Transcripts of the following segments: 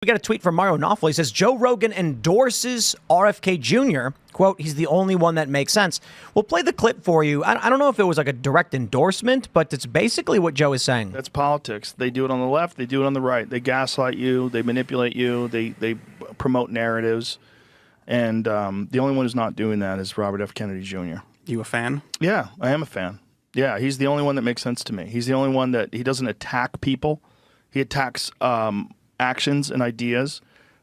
We got a tweet from Mario Knopfler. He says, Joe Rogan endorses RFK Jr. Quote, he's the only one that makes sense. We'll play the clip for you. I don't know if it was like a direct endorsement, but it's basically what Joe is saying. That's politics. They do it on the left. They do it on the right. They gaslight you. They manipulate you. They promote narratives. And the only one who's not doing that is Robert F. Kennedy Jr. You a fan? Yeah, I am a fan. Yeah, he's the only one that makes sense to me. He's the only one that he doesn't attack people. He attacks actions and ideas,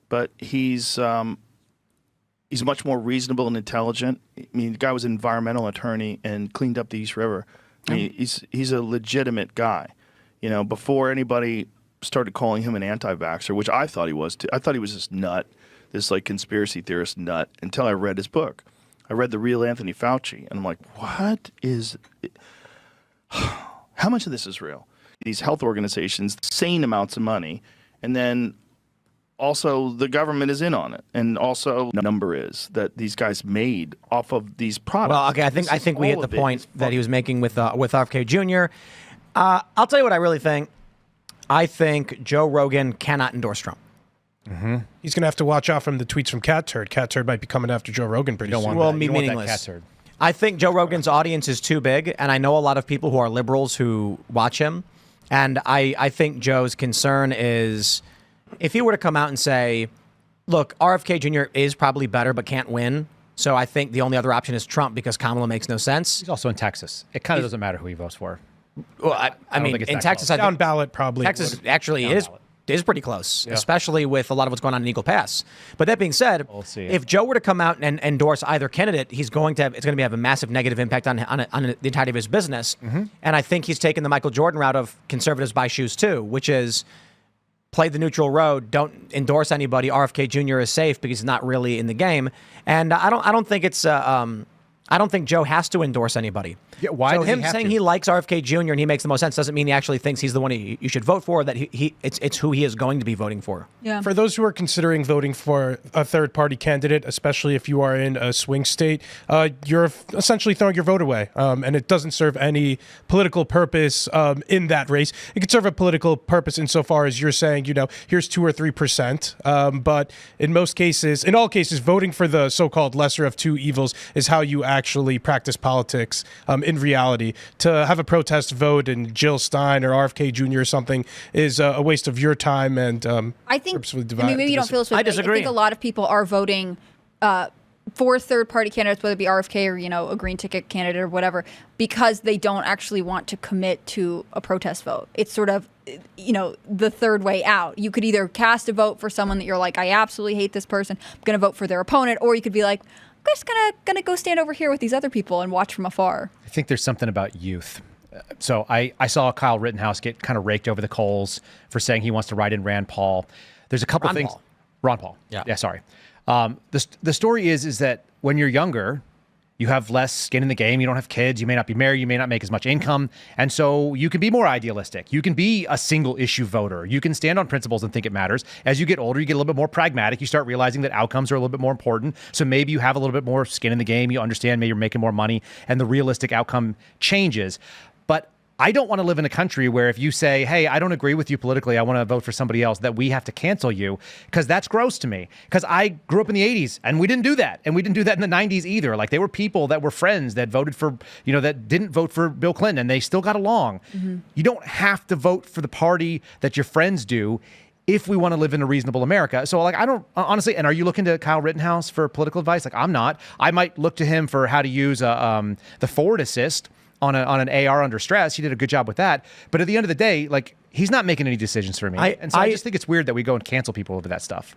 but he's much more reasonable and intelligent. I mean, the guy was an environmental attorney and cleaned up the East River. I mean, he's a legitimate guy. You know, before anybody started calling him an anti-vaxxer, which I thought he was too. I thought he was this nut, this like conspiracy theorist nut, until I read his book. I read The Real Anthony Fauci, and I'm like, what is it? How much of this is real? These health organizations, insane amounts of money, and then also the government is in on it, and also the number is that these guys made off of these products. Well, okay, I think we hit the point that he was making with RFK Jr. I'll tell you what I really think. I think Joe Rogan cannot endorse Trump. Mm-hmm. He's going to have to watch out from the tweets from Cat Turd. Cat Turd might be coming after Joe Rogan pretty soon. Will be meaningless. I think Joe Rogan's audience is too big, and I know a lot of people who are liberals who watch him. And I think Joe's concern is if he were to come out and say, look, RFK Jr. is probably better but can't win. So I think the only other option is Trump because Kamala makes no sense. He's also in Texas. It kind of doesn't matter who he votes for. Well, I mean, in Texas, I think down ballot probably. Texas actually is pretty close, especially with a lot of what's going on in Eagle Pass. But that being said, if Joe were to come out and endorse either candidate, it's going to have a massive negative impact on the entirety of his business. Mm-hmm. And I think he's taken the Michael Jordan route of conservatives buy shoes too, which is play the neutral road. Don't endorse anybody. RFK Jr. is safe because he's not really in the game. And I don't think it's. I don't think Joe has to endorse anybody. Yeah, why? So him saying he likes RFK Jr. and he makes the most sense doesn't mean he actually thinks he's the one you should vote for. That it's who he is going to be voting for. Yeah. For those who are considering voting for a third-party candidate, especially if you are in a swing state, you're essentially throwing your vote away, and it doesn't serve any political purpose in that race. It could serve a political purpose insofar as you're saying, here's 2 or 3%, but in all cases, voting for the so-called lesser of two evils is how you actually practice politics in reality. To have a protest vote in Jill Stein or RFK Jr. or something is a waste of your time and I think maybe you don't feel this way. I disagree. I think a lot of people are voting for third-party candidates, whether it be RFK or a green ticket candidate or whatever, because they don't actually want to commit to a protest vote. It's sort of the third way out. You could either cast a vote for someone that you're like, I absolutely hate this person, I'm going to vote for their opponent, or you could be like, I'm just gonna go stand over here with these other people and watch from afar. I think there's something about youth. So I saw Kyle Rittenhouse get kind of raked over the coals for saying he wants to write in Rand Paul. There's a couple things. Ron Paul. Yeah. Sorry. The story is that when you're younger, you have less skin in the game. You don't have kids. You may not be married. You may not make as much income. And so you can be more idealistic. You can be a single issue voter. You can stand on principles and think it matters. As you get older, you get a little bit more pragmatic. You start realizing that outcomes are a little bit more important. So maybe you have a little bit more skin in the game. You understand maybe you're making more money and the realistic outcome changes. But I don't want to live in a country where if you say, hey, I don't agree with you politically, I want to vote for somebody else, that we have to cancel you, because that's gross to me. Because I grew up in the 80s and we didn't do that. And we didn't do that in the 90s either. Like, there were people that were friends that voted for, that didn't vote for Bill Clinton and they still got along. Mm-hmm. You don't have to vote for the party that your friends do if we want to live in a reasonable America. So, I don't, honestly, and are you looking to Kyle Rittenhouse for political advice? I'm not. I might look to him for how to use the forward assist on an AR under stress. He did a good job with that. But at the end of the day, he's not making any decisions for me. I just think it's weird that we go and cancel people over that stuff.